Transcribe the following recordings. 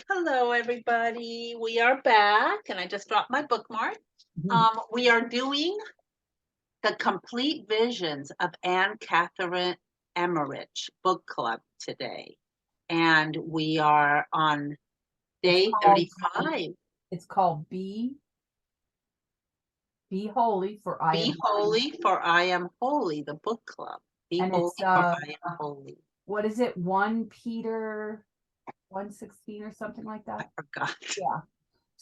Hello, everybody. We are back, and I just dropped my bookmark. We are doing the Complete Visions of Anne Catherine Emmerich book club today, and we are on day 35. It's called Be Holy for I Be Am Holy, for I am holy. The book club. Be And holy, it's for I am holy. what is it? 1 Peter 1:16 or something like I that. forgot. Yeah.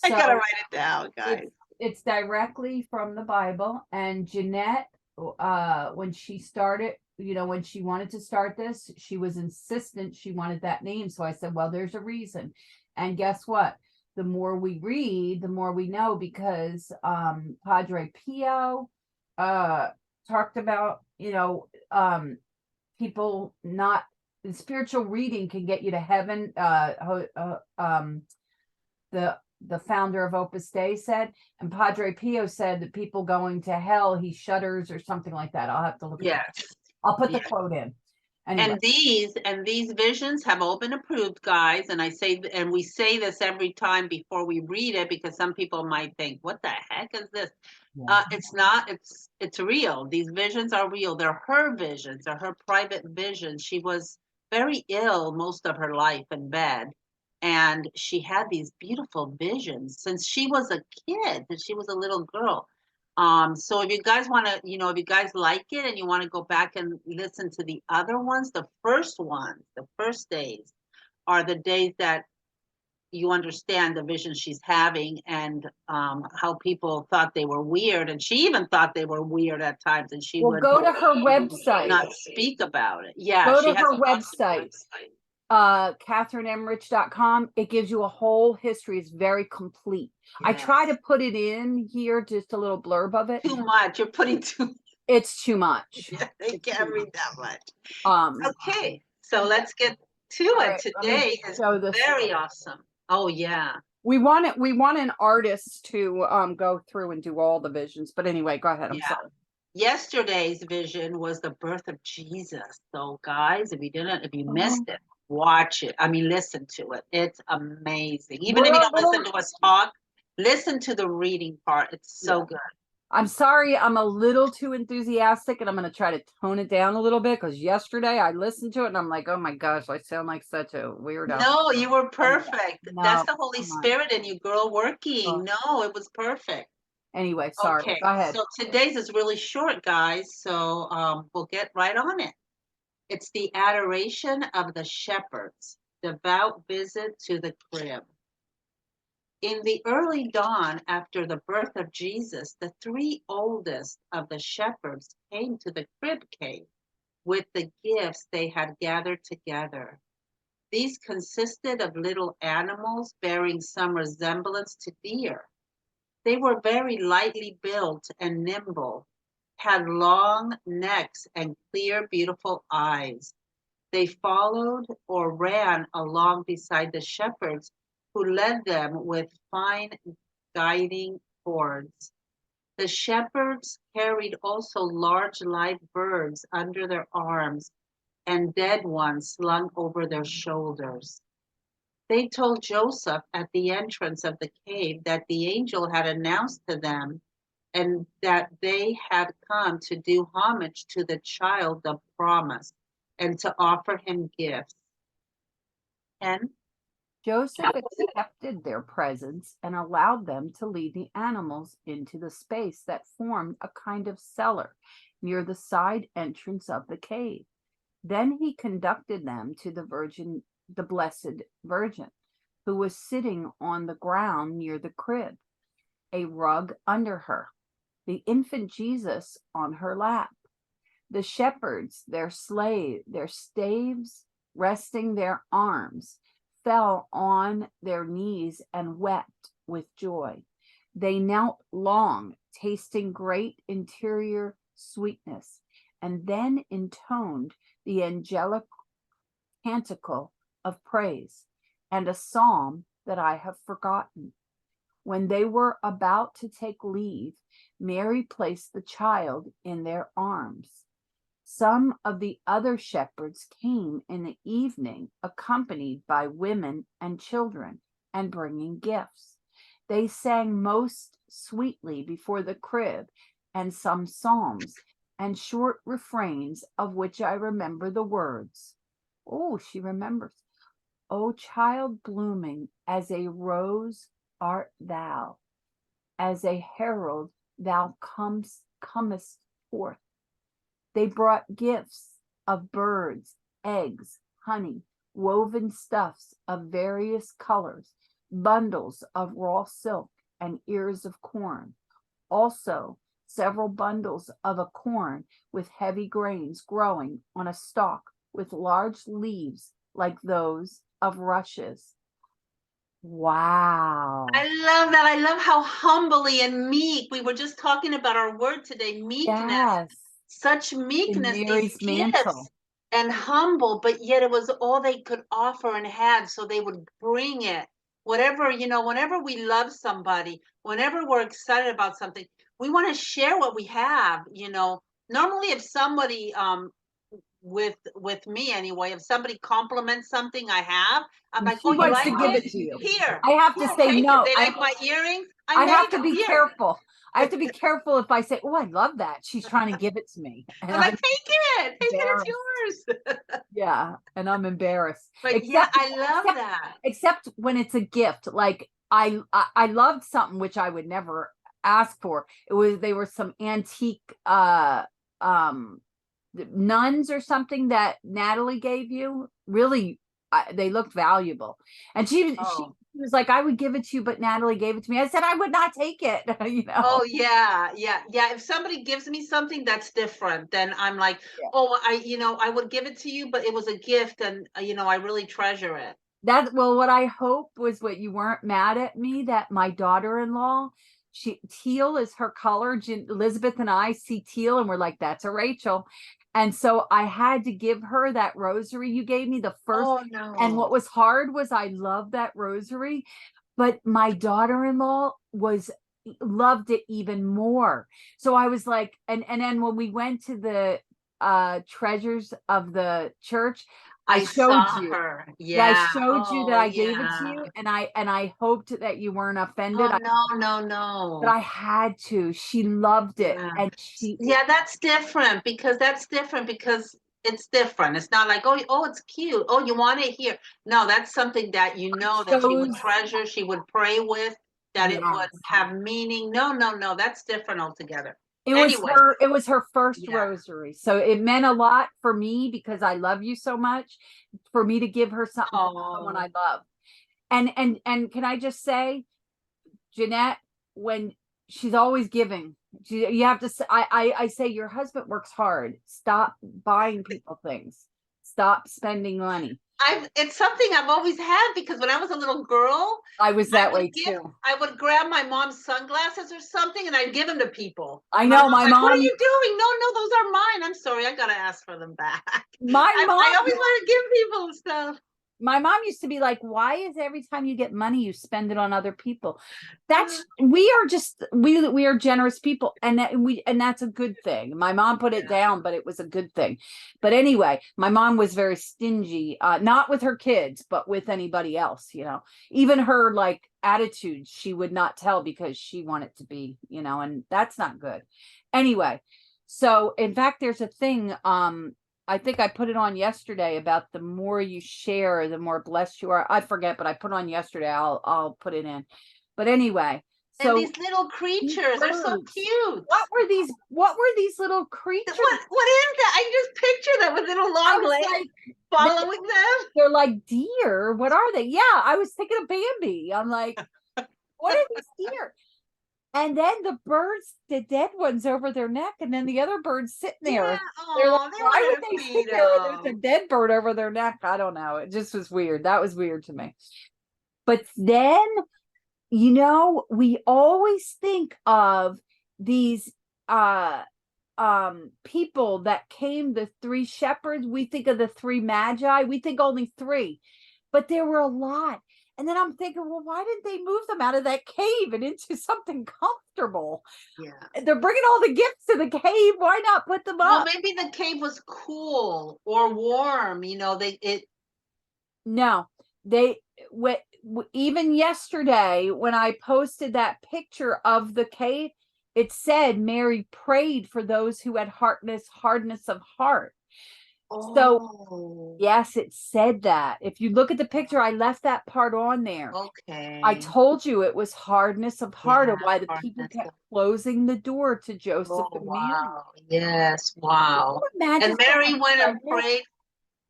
I So gotta write it down, guys. it's directly from the Bible. And Jeanette, when she started, when she wanted to start this, she was insistent she wanted that name. So I said, well, there's a reason. And guess what? The more we read, the more we know, because Padre Pio talked about, people not spiritual reading can get you to heaven. The founder of Opus Dei said, and Padre Pio said that people going to hell, he shudders or something like that. I'll have to look at Yes. that. I'll put the Yes. quote in. Anyway. And these visions have all been approved, guys. And we say this every time before we read it, because some people might think, what the heck is this? Yeah. It's not, it's real. These visions are real. They're her visions, they're her private visions. She was very ill most of her life in bed. And she had these beautiful visions since she was a kid, since she was a little girl. So if you guys want to, if you guys like it and you want to go back and listen to the other ones, the first days are the days that you understand the vision she's having, and how people thought they were weird. And she even thought they were weird at times, and she would go to her website. not speak about it. Yeah, go she to has her a website. CatherineEmmerich.com. It gives you a whole history. It's very complete. Yes. I try to put it in here, just a little blurb of it. Too much. You're putting too. It's too much. Yeah, they can't read that much. Okay, so let's get to it. Right, today is very awesome. Oh yeah. We want an artist to go through and do all the visions. But anyway, go ahead. I'm sorry. Yesterday's vision was the birth of Jesus. So guys, if you missed it, watch it. I mean, listen to it. It's amazing. Even if you don't listen to us talk, listen to the reading part. It's so good. I'm sorry, I'm a little too enthusiastic, and I'm going to try to tone it down a little bit, because yesterday I listened to it and I'm like, oh my gosh, I sound like such a weirdo. No, you were perfect. No, that's the Holy Spirit in you, girl, working. No, it was perfect. Anyway, sorry. Okay, go ahead. So today's is really short, guys. So we'll get right on it. It's the Adoration of the Shepherds, Devout Visit to the Crib. In the early dawn after the birth of Jesus, the three oldest of the shepherds came to the crib cave with the gifts they had gathered together. These consisted of little animals bearing some resemblance to deer. They were very lightly built and nimble, had long necks and clear, beautiful eyes. They followed or ran along beside the shepherds, who led them with fine guiding cords. The shepherds carried also large live birds under their arms and dead ones slung over their shoulders. They told Joseph at the entrance of the cave that the angel had announced to them, and that they had come to do homage to the child of promise and to offer him gifts. And Joseph accepted their presence and allowed them to lead the animals into the space that formed a kind of cellar near the side entrance of the cave. Then he conducted them to the Blessed Virgin, who was sitting on the ground near the crib, a rug under her, the infant Jesus on her lap. The shepherds, their staves resting their arms, fell on their knees and wept with joy. They knelt long, tasting great interior sweetness, and then intoned the angelic canticle of praise and a psalm that I have forgotten. When they were about to take leave, Mary placed the child in their arms. Some of the other shepherds came in the evening, accompanied by women and children, and bringing gifts. They sang most sweetly before the crib, and some psalms and short refrains of which I remember the words. Oh, she remembers. O child blooming as a rose art thou, as a herald thou comest forth. They brought gifts of birds, eggs, honey, woven stuffs of various colors, bundles of raw silk, and ears of corn. Also, several bundles of a corn with heavy grains growing on a stalk with large leaves like those of rushes. Wow. I love that. I love how humbly and meek. We were just talking about our word today, meekness. Yes. Such In meekness, these Mary's mantle. gifts, and humble, but yet it was all they could offer and had, so they would bring it. Whatever, whenever we love somebody, whenever we're excited about something, we want to share what we have. Normally if somebody with me anyway, if somebody compliments something I have, I'm like, She oh, you wants like to give it? it to you. Here. I have to say take no. it. They like my earrings. I have to made be them. Here. careful. I have to be careful if I say, oh, I love that. She's trying to give it to me. And I'm like, take it. Take it. It's yours. Yeah. And I'm embarrassed. But yeah, I love that. Except when it's a gift. Like I loved something which I would never ask for. They were some antique nuns or something that Natalie gave you. Really, they looked valuable. And she was like, I would give it to you, but Natalie gave it to me. I said I would not take it. Oh yeah. If somebody gives me something that's different, then I'm like, oh, I would give it to you, but it was a gift, and I really treasure it. What I hope was what you weren't mad at me, that my daughter-in-law, teal is her color. Elizabeth and I see teal and we're like, that's a Rachel. And so I had to give her that rosary you gave me, the first. Oh no. And what was hard was I loved that rosary, but my daughter-in-law loved it even more. So I was like, and then when we went to the treasures of the church, I showed you her. I showed you that I gave it to you, and I hoped that you weren't offended. Oh, no. But I had to. She loved it, and that's different because it's different. It's not like, oh, it's cute. Oh, you want it here? No, that's something that that she would treasure. She would pray with, that it would have meaning. No, that's different altogether. It was her first rosary, so it meant a lot for me because I love you so much. For me to give her something from someone I love, and can I just say, Jeanette, when she's always giving, you have to say, I say your husband works hard. Stop buying people things. Stop spending money. It's something I've always had, because when I was a little girl, I was that way too. I would grab my mom's sunglasses or something and I'd give them to people. I know my mom. What are you doing? No, those are mine. I'm sorry, I gotta ask for them back. I always want to give people stuff. My mom used to be like, why is every time you get money, you spend it on other people? We are generous people. And that's a good thing. My mom put it down, but it was a good thing. But anyway, my mom was very stingy, not with her kids, but with anybody else, even her like attitude, she would not tell because she wanted to be, and that's not good. Anyway. So in fact, there's a thing, I think I put it on yesterday about the more you share, the more blessed you are. I forget, but I put on yesterday. I'll put it in. But anyway, so and these little creatures are so cute. What were these little creatures? What is that? I just picture them with little long legs following them. They're like deer. What are they? Yeah, I was thinking of Bambi. I'm like, what are these deer? And then the birds, the dead ones over their neck, and then the other birds sitting there. Yeah, they're like, why would they sit there? There's a dead bird over their neck. I don't know. It just was weird. That was weird to me. But then, we always think of these people that came, the three shepherds. We think of the three magi. We think only three, but there were a lot. And then I'm thinking, well, why didn't they move them out of that cave and into something comfortable? Yeah. They're bringing all the gifts to the cave. Why not put them up? Well, maybe the cave was cool or warm. even yesterday when I posted that picture of the cave, it said Mary prayed for those who had hardness of heart. So Oh, yes, it said that. If you look at the picture, I left that part on there. I okay. told you it was hardness of heart, Yeah, and why the people hardness kept of- closing the door to Joseph Oh, and Mary. wow. Yes, wow. Can you imagine And Mary someone went and pregnant? prayed.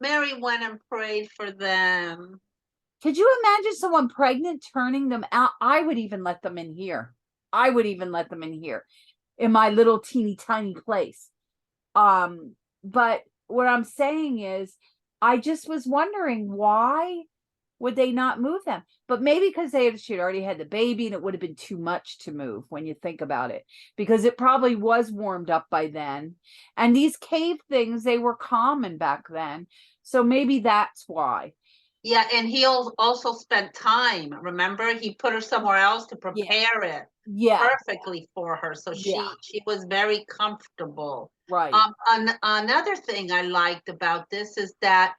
Mary went and prayed for them. Could you imagine someone pregnant turning them out? I would even let them in here. I would even let them in here in my little teeny tiny place. But what I'm saying is, I just was wondering, why would they not move them? But maybe because she'd already had the baby and it would have been too much to move when you think about it, because it probably was warmed up by then. And these cave things, they were common back then. So maybe that's why. Yeah, and he also spent time. Remember, he put her somewhere else to Yeah. prepare it Yeah. perfectly for her, so Yeah. she was very comfortable. Right. Another thing I liked about this is that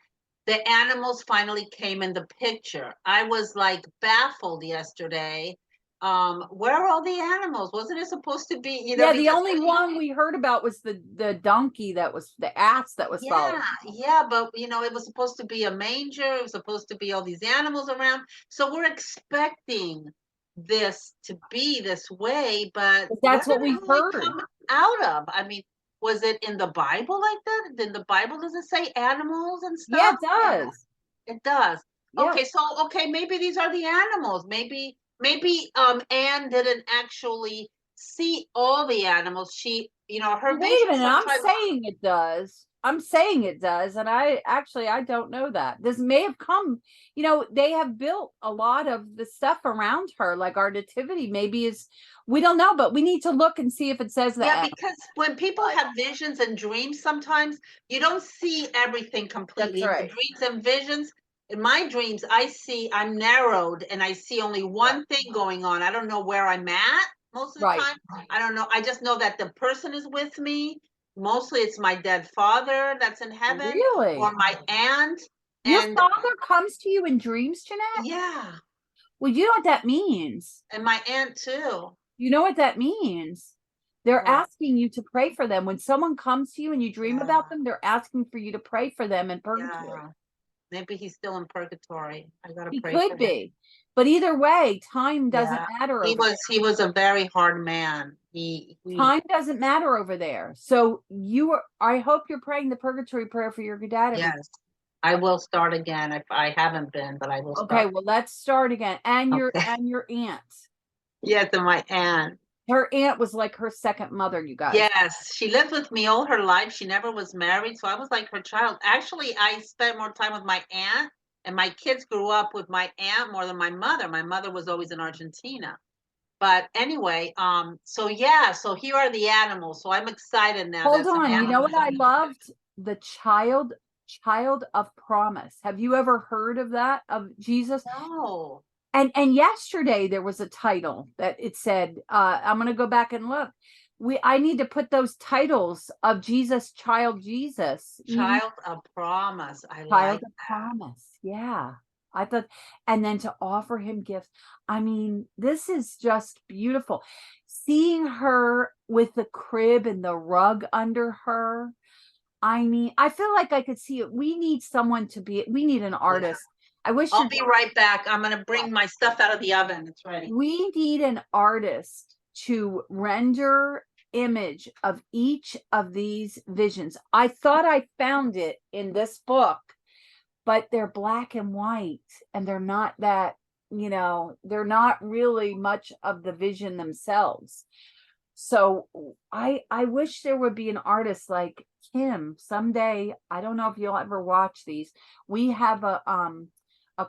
the animals finally came in the picture. I was like baffled yesterday. Where are all the animals? Wasn't it supposed to be, Yeah, the because only one we heard about was the donkey, that was the ass that was following. yeah, but it was supposed to be a manger. It was supposed to be all these animals around. So we're expecting this to be this way, but That's where what did we've it really heard. come out of? I mean, was it in the Bible like that? In the Bible, does it say animals and Yeah, stuff? it does. It does. Yeah. Okay, maybe these are the animals. Maybe Anne didn't actually see all the animals. She, her Wait a vision minute, I'm sometimes. saying it does. I'm saying it does, and I don't know that. This may have come, they have built a lot of the stuff around her, like our nativity maybe is, we don't know, but we need to look and see if it says Yeah, that. because when people have visions and dreams, sometimes you don't see everything That's completely. In the right. dreams and visions, in my dreams, I'm narrowed and I see only one thing going on. I don't know where I'm at most of the Right. time. I don't know. I just know that the person is with me. Mostly it's my dead father that's in heaven, Really? or my aunt. Your And father comes to you in dreams, Jeanette? yeah, Well, you know what that means. and my aunt too. You know what that means. They're Well, asking you to pray for them. When someone comes to you and you dream yeah, about them, they're asking for you to pray for them in purgatory. yeah. Maybe he's still in purgatory. I gotta He pray for could him. be. But either way, time doesn't Yeah, matter he over was there. he was a very hard man. Time doesn't matter over there. So I hope you're praying the purgatory prayer for your dad. Yes, I will start again if I haven't been, but I will Okay, start. well, let's start again. And your Okay. aunt. Yes, and my aunt. Her aunt was like her second mother, you guys. Yes, she lived with me all her life. She never was married, so I was like her child. Actually, I spent more time with my aunt, and my kids grew up with my aunt more than my mother. My mother was always in Argentina. But anyway, so yeah, so here are the animals. So I'm excited now. Hold That some on. You know animals. what I loved? The child of promise. Have you ever heard of that, of Jesus? No. And yesterday there was a title that it said, I'm going to go back and look. I need to put those titles of Jesus, child Jesus. Child of promise. I Child like of that. promise. Yeah. I thought, and then to offer him gifts. I mean, this is just beautiful. Seeing her with the crib and the rug under her. I mean, I feel like I could see it. We need we need an artist. I wish I'll be right back. I'm gonna bring my stuff out of the oven. It's ready. we need an artist to render image of each of these visions. I thought I found it in this book, but they're black and white and they're not that, they're not really much of the vision themselves. So I wish there would be an artist like Kim someday. I don't know if you'll ever watch these. We have a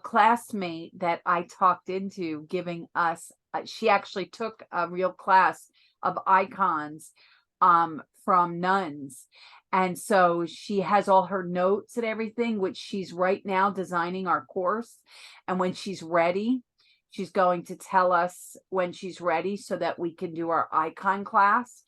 classmate that I talked into giving us, she actually took a real class of icons from nuns. And so she has all her notes and everything, which she's right now designing our course. And when she's ready, she's going to tell us when she's ready so that we can do our icon class.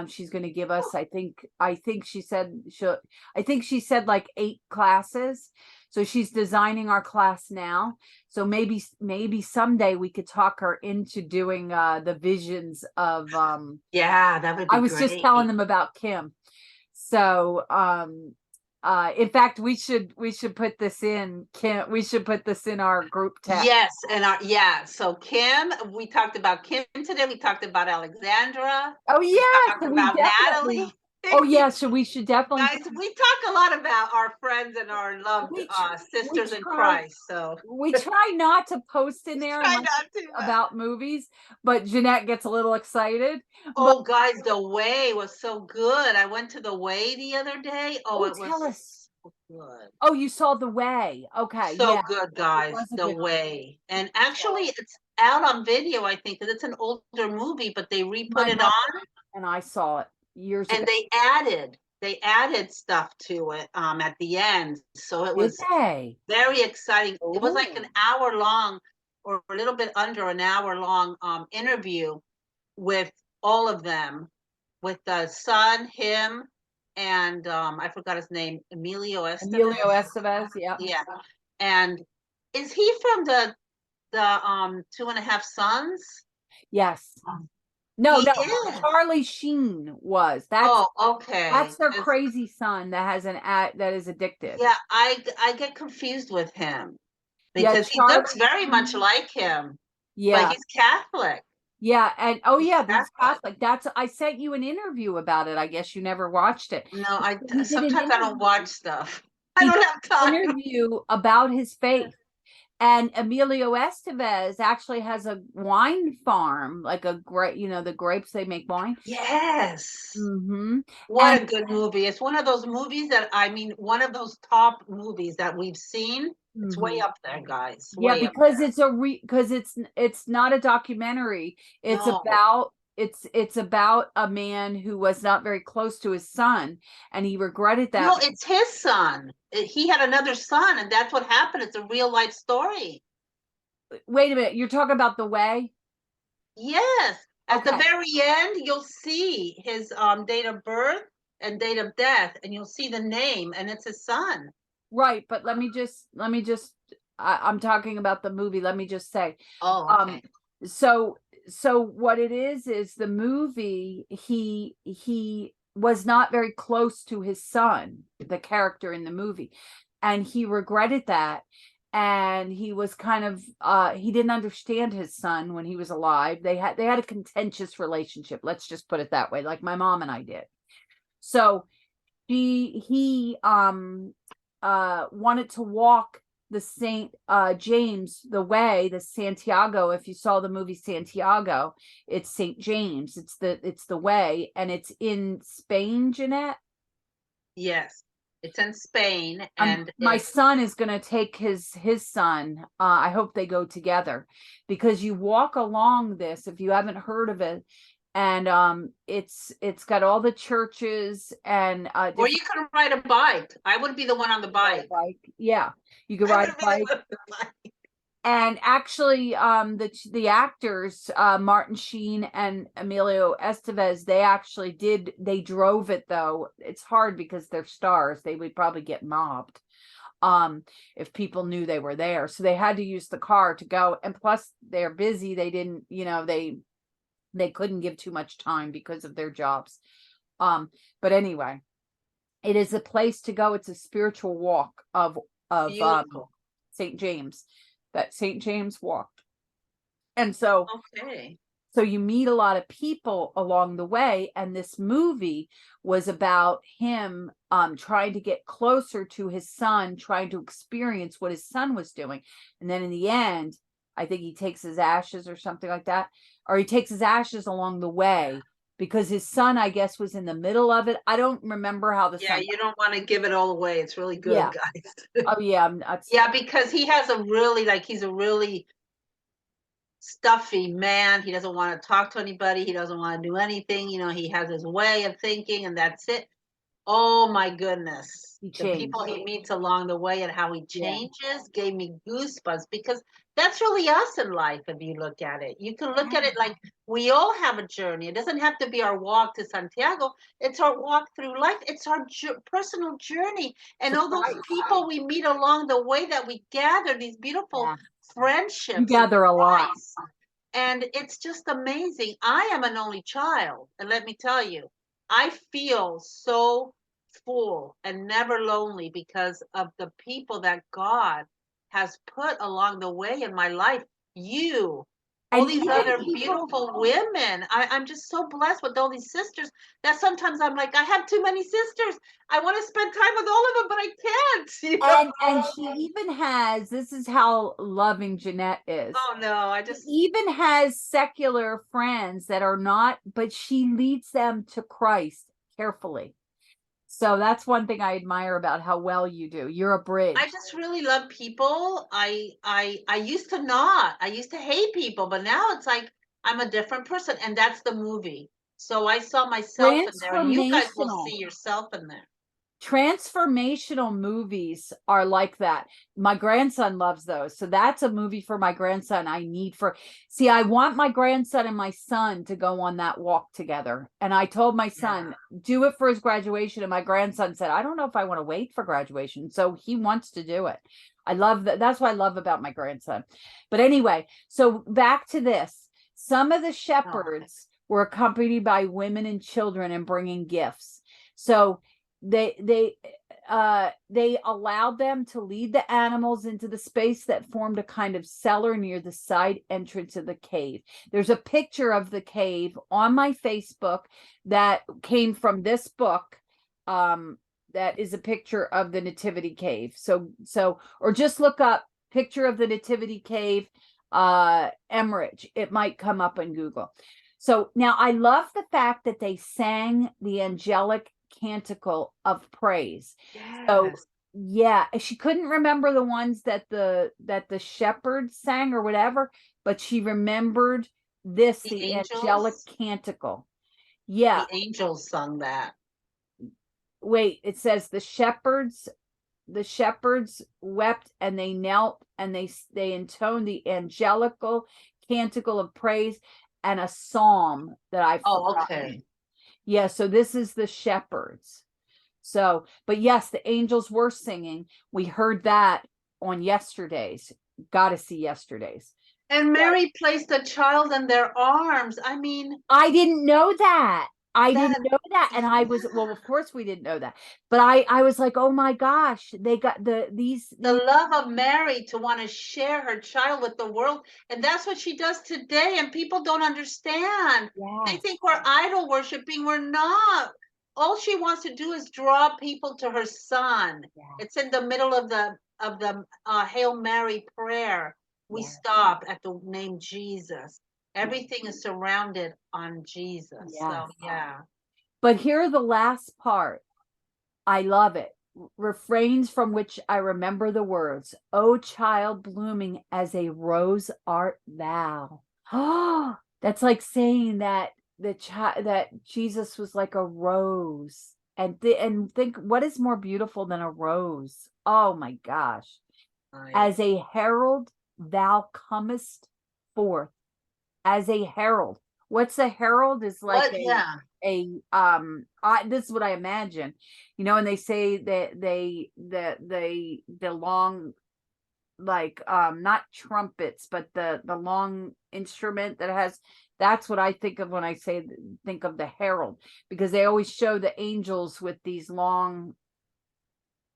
She's going to give us, I think she said like 8 classes. So she's designing our class now. So maybe someday we could talk her into doing the visions of Yeah, that would be I was just telling them about Kim. So in fact, we should put this in Kim. We should put this in our group text. Yes, and so Kim, we talked about Kim today. We talked about Alexandra. Oh We yeah, talked so we about definitely. Natalie. Oh yeah, so we should definitely. Guys, we talk a lot about our friends and our loved sisters in Christ. So we try not to post in there try not to, about movies, but Jeanette gets a little excited. Oh, guys, The Way was so good. I went to The Way the other day. Oh, it tell was us. so good. Oh, you saw The Way. Okay. So yeah. good, guys. The Way. And actually, it's out on video, I think, because it's an older movie, but they re-put it on. And I saw it years ago. And they added stuff to it at the end. So it was very exciting. It was like an hour long or a little bit under an hour long interview with all of them, with the son, him, and I forgot his name, Emilio Estevez. Yeah. And is he from the 2.5 Sons? Yes. No, Charlie Sheen was. That's okay. That's their crazy son that has that is addicted. Yeah, I get confused with him because he looks very much like him. Yeah, but he's Catholic. Yeah, and he's Catholic. I sent you an interview about it. I guess you never watched it. No, sometimes I don't watch stuff. I don't have time. Interview about his faith. And Emilio Estevez actually has a wine farm, like the grapes they make wine. Yes. Mm-hmm. What a good movie. It's one of those movies one of those top movies that we've seen. It's way up there, guys. Because it's not a documentary. It's about a man who was not very close to his son, and he regretted that. No, it's his son. He had another son, and that's what happened. It's a real life story. Wait a minute, you're talking about The Way? Yes. At the very end, you'll see his date of birth and date of death, and you'll see the name, and it's his son. Right, but let me just I'm talking about the movie. Let me just say. Oh, okay. So what it is the movie, he was not very close to his son, the character in the movie, and he regretted that. And he was kind of he didn't understand his son when he was alive. They had a contentious relationship. Let's just put it that way, like my mom and I did. So he wanted to walk the St. James, the way, the Santiago. If you saw the movie Santiago, it's St. James. It's the way, and it's in Spain, Jeanette. Yes, it's in Spain, and my son is going to take his son. I hope they go together, because you walk along this, if you haven't heard of it, and it's got all the churches, and or you can ride a bike. I would be the one on the bike. Yeah, you could ride a bike. And actually, the actors, Martin Sheen and Emilio Estevez, they drove it, though. It's hard because they're stars. They would probably get mobbed if people knew they were there. So they had to use the car to go. And plus, they're busy. They didn't, they couldn't give too much time because of their jobs. But anyway, it is a place to go. It's a spiritual walk of St. James, that St. James walked. And so, so you meet a lot of people along the way. And this movie was about him trying to get closer to his son, trying to experience what his son was doing. And then in the end, I think he takes his ashes or something like that, or he takes his ashes along the way, because his son, I guess, was in the middle of it. I don't remember how the son. You don't want to give it all away. It's really good, guys. Oh yeah, because he has he's a really stuffy man. He doesn't want to talk to anybody. He doesn't want to do anything. He has his way of thinking, and that's it. Oh my goodness. He The people changed. he meets along the way and how he Yeah. changes gave me goosebumps, because that's really us in life if you look at it. You can look at it like we all have a journey. It doesn't have to be our walk to Santiago. It's our walk through life. It's our personal journey. And To all those Christ. people we meet along the way that we gather, these beautiful Yeah. You friendships in gather a lot. Christ. And it's just amazing. I am an only child. And let me tell you, I feel so full and never lonely because of the people that God has put along the way in my life. You, all And these even other people, beautiful women. I'm just so blessed with all these sisters that sometimes I'm like, I have too many sisters. I want to spend time with all of them, but I can't. You know? and she even has, this is how loving Jeanette is. Oh no, I She just even has secular friends that are not, but she leads them to Christ carefully. So that's one thing I admire about how well you do. You're a bridge. I just really love people. I used to not. I used to hate people, but now it's like I'm a different person, and that's the movie. So I saw myself in there, and you guys will Transformational. see yourself in there. Transformational movies are like that. My grandson loves those. So that's a movie for my grandson. See, I want my grandson and my son to go on that walk together. And I told my son, do it for his graduation. And my grandson said, I don't know if I want to wait for graduation. So he wants to do it. I love that. That's what I love about my grandson. But anyway, so back to this. Some of the shepherds were accompanied by women and children and bringing gifts. So they allowed them to lead the animals into the space that formed a kind of cellar near the side entrance of the cave. There's a picture of the cave on my Facebook that came from this book. That is a picture of the Nativity Cave. So or just look up picture of the Nativity Cave, Emmerich. It might come up in Google. So now I love the fact that they sang the angelic canticle of praise. Yes. So yeah, she couldn't remember the ones that the shepherds sang or whatever, but she remembered this, the angelic canticle. Yeah. The angels sung that. Wait, it says the shepherds wept and they knelt and they intoned the angelical canticle of praise and a psalm that I've forgotten. Okay. Yeah, so this is the shepherds. So, but yes, the angels were singing. We heard that on yesterday's. Got to see yesterday's. And Mary placed a child in their arms. I mean, I didn't know that. I didn't know that. And I was, well, of course we didn't know that. But I was like, oh my gosh, they got the love of Mary to want to share her child with the world. And that's what she does today. And people don't understand. Yes. They think we're idol worshiping. We're not. All she wants to do is draw people to her son. Yes. It's in the middle of the Hail Mary prayer. We stop at the name Jesus. Everything is surrounded on Jesus. Yes. So yeah. But here the last part. I love it. Refrains from which I remember the words, "O child blooming as a rose art thou." Oh, that's like saying that that Jesus was like a rose. And think, what is more beautiful than a rose? Oh my gosh. As a herald thou comest forth. As a herald. What's a herald? Is like this is what I imagine, and they say that they long, like not trumpets, but the long instrument that has. That's what I think of when I think of the herald, because they always show the angels with these long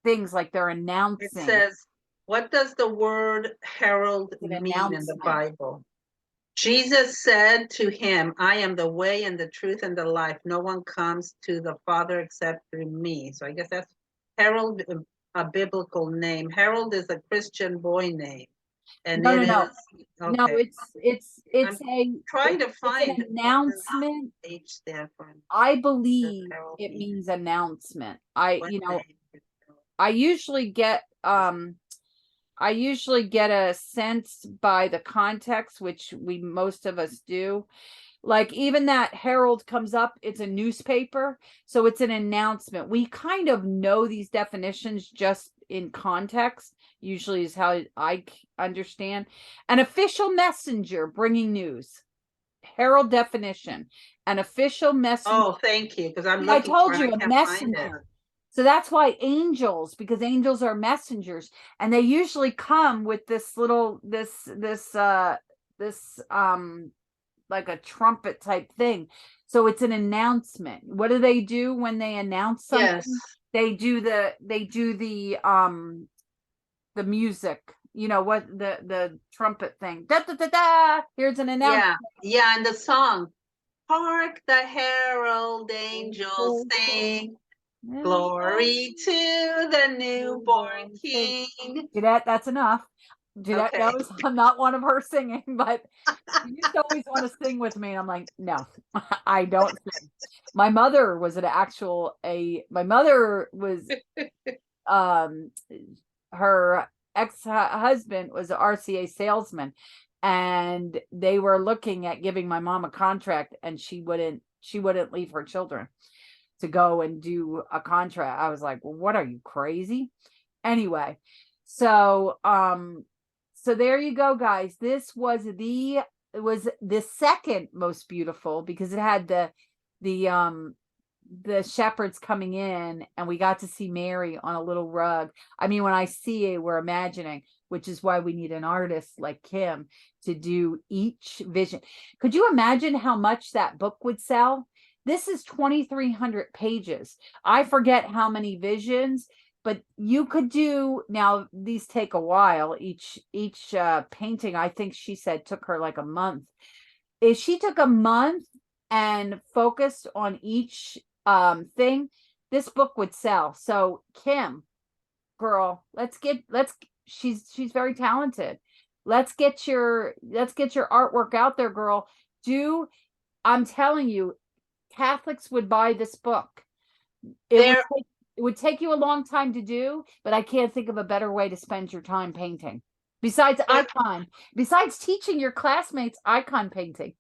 things like they're announcing. It says, what does the word herald mean in the Bible? Jesus said to him, I am the way and the truth and the life. No one comes to the Father except through me. So I guess that's herald, a biblical name. Herald is a Christian boy name. And no. Okay. No, it's trying to find an announcement. I believe it means announcement. I usually get a sense by the context, which most of us do, Like even that Herald comes up, it's a newspaper, so it's an announcement. We kind of know these definitions just in context, usually is how I understand. An official messenger bringing news. Herald definition, an official messenger. Oh, thank you, because I'm I looking for told it. you, I a can't find it. messenger. So that's why angels, because angels are messengers, and they usually come with this little this like a trumpet type thing. So it's an announcement. What do they do when they announce something? Yes. They do the music. You know what, the trumpet thing. Da, da, da, da. Here's an announcement. Yeah, and the song, Hark the herald angels sing, glory to the newborn King. Jeanette, that's enough. Jeanette Okay. knows I'm not one of her singing, but she used to always want to sing with me. And I'm like, no, I don't sing. My mother was my mother was, her ex-husband was an RCA salesman, and they were looking at giving my mom a contract, and she wouldn't leave her children to go and do a contract. I was like, well, what are you, crazy? Anyway, so there you go, guys. This was the second most beautiful, because it had the shepherds coming in, and we got to see Mary on a little rug. I mean, when I see it, we're imagining, which is why we need an artist like Kim to do each vision. Could you imagine how much that book would sell? This is 2,300 pages. I forget how many visions, but you could do, now these take a while. Each painting, I think she said, took her like a month. If she took a month and focused on each thing, this book would sell. So Kim, girl, she's very talented. Let's get your artwork out there, girl. I'm telling you, Catholics would buy this book. It would take you a long time to do, but I can't think of a better way to spend your time painting. Besides teaching your classmates icon painting.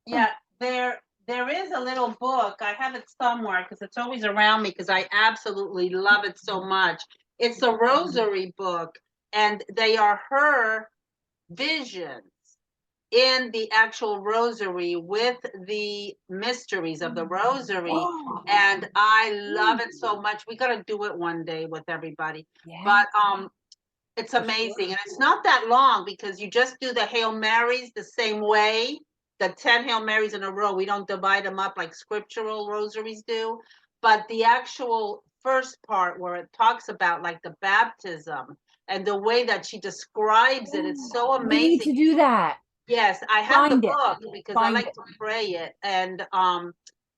Yeah, there is a little book. I have it somewhere because it's always around me because I absolutely love it so much. It's a rosary book, and they are her visions in the actual rosary with the mysteries of the rosary. And I love it so much. We got to do it one day with everybody. Yeah. But it's amazing. And it's not that long because you just do the Hail Marys the same way, the 10 Hail Marys in a row. We don't divide them up like scriptural rosaries do. But the actual first part where it talks about like the baptism and the way that she describes it, it's so amazing. We need to do that. Yes, I have the book because I like to pray it. And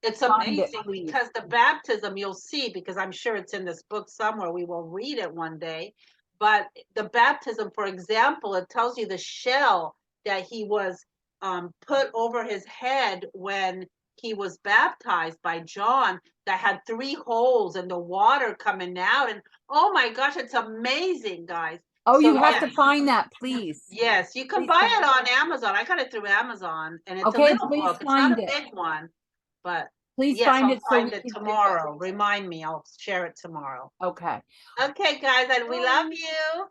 it's amazing because the baptism, you'll see, because I'm sure it's in this book somewhere. We will read it one day. But the baptism, for example, it tells you the shell that he was put over his head when he was baptized by John, that had 3 holes and the water coming out. And oh my gosh, it's amazing, guys. Oh, so you have to find that, please. Yes, you can buy it on Amazon. I got it through Amazon, and it's a little book. It's not a big one, but please yes, find I'll it find it tomorrow. Remind me. I'll share it tomorrow. Okay. Okay, guys, and we love you.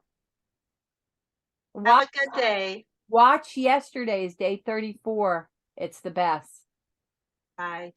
Have a good day. Watch yesterday's day 34. It's the best. Bye.